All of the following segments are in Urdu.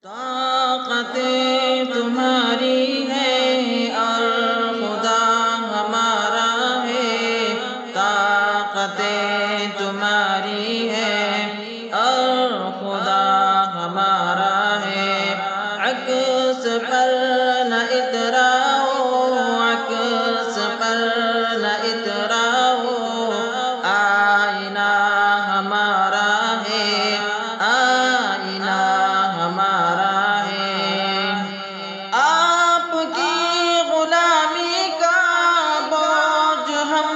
طاقتیں تمہاری ہے اور خدا ہمارا ہے، طاقتیں تمہاری ہے اور خدا ہمارا ہے۔ عکس پر نہ اتراؤ، عکس پر نہ اتراؤ، آئینہ ہمارا ہے، آئینہ ہمارا ہے۔ آپ کی غلامی کا بوجھ ہم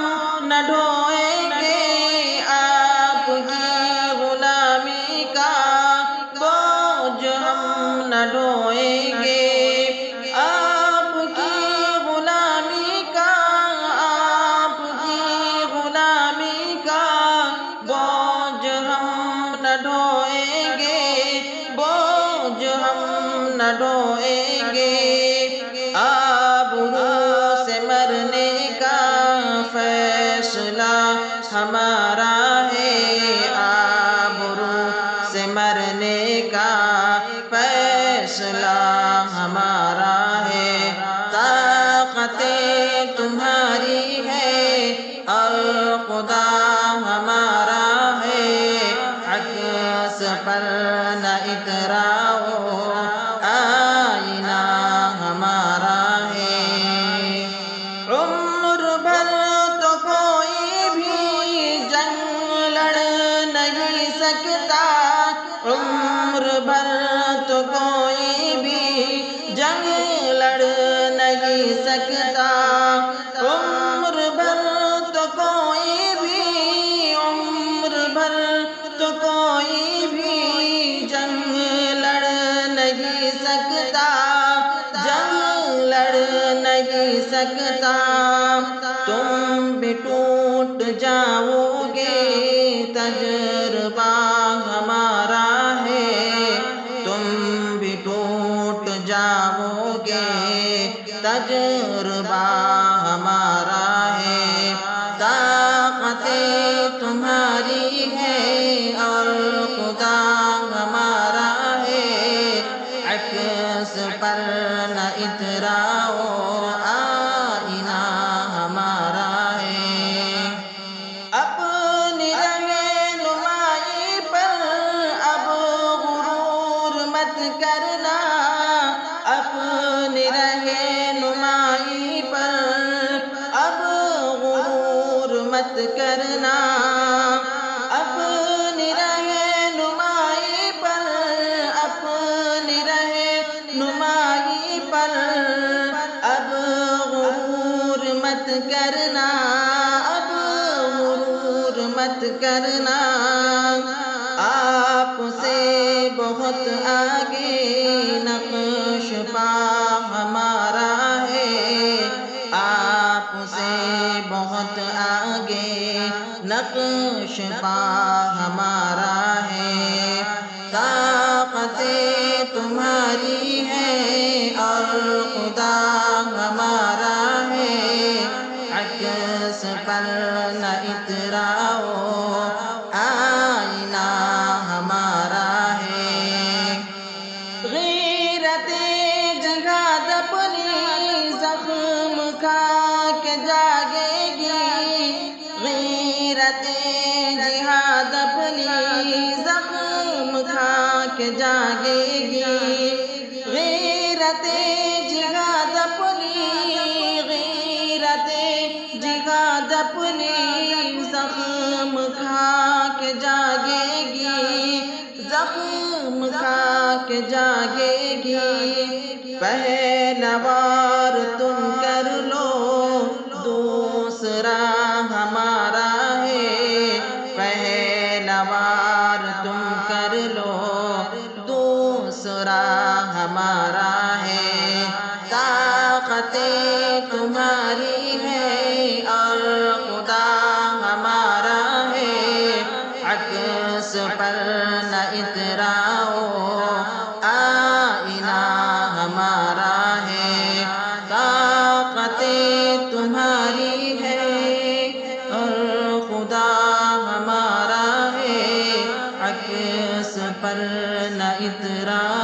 نہ ڈھوئیں گے، آپ کی غلامی کا بوجھ ہم نہ ڈھوئیں گے، آپ کی غلامی کا، آپ کی غلامی کا بوجھ ہم نہ ڈھوئیں گے، بوجھ ہم نہ ڈھوئیں گے۔ آبرو سے مرنے کا فیصلہ ہمارا ہے، آبرو سے مرنے کا فیصلہ ہمارا ہے۔ طاقتیں تمہاری ہے اور خدا ہمارا ہے، عکس پر نہ اتراؤ، آئینہ ہمارا ہے۔ عمر بھر تو کوئی بھی جنگ لڑ نہیں سکتا، عمر بھر تو کوئی بھی جنگ لڑ نہیں سکتا، عمر بھر تو کوئی بھی، عمر بھر تو کوئی بھی جنگ لڑ نہیں سکتا، جنگ لڑ نہیں سکتا۔ تم بھی ٹوٹ جاؤ گے، تجربہ ہمارا ہے، تم بھی ٹوٹ جاؤ گے، تجربہ ہمارا ہے۔ طاقتیں تمہاری ہے اور خدا ہمارا ہے، عکس پر نہ اتراؤ، آئینہ ہمارا ہے۔ اپنی رہنمائی پر اب غرور مت کرنا، اپنی رہنمائی پر اب غرور مت کرنا، اپنی رہنمائی پر، اپنی رہنمائی پر اب غرور مت کرنا، اب غرور مت کرنا۔ آپ سے بہت آگے نقش پا ہمارا ہے، آپ سے بہت آگے نقش پا ہمارا ہے۔ طاقتیں تمہاری ہے اور خدا ہمارا ہے، عکس پر نہ اتراؤ، آئینہ ہمارا ہے۔ غیرت جہاد اپنی زخم کھا کے جاگے گی، غیرت جہاد اپنی زخم کھا کے جاگے گی، غیرت جہاد اپنی، غیرت جہاد اپنی زخم کھا کے جاگے گی، زخم کھا کے جاگے گی۔ پہلا وار تم کر لو، دوسرا ہمارا ہے، پہلا وار تم کر لو، دوسرا ہمارا ہے۔ طاقتیں تمہاری ہے اور خدا ہمارا ہے، عکس پر نہ اتراؤ، آئینہ ہمارا ہے۔ طاقتیں تمہاری ہے اور خدا ہمارا ہے، عکس پر نہ اتراؤ۔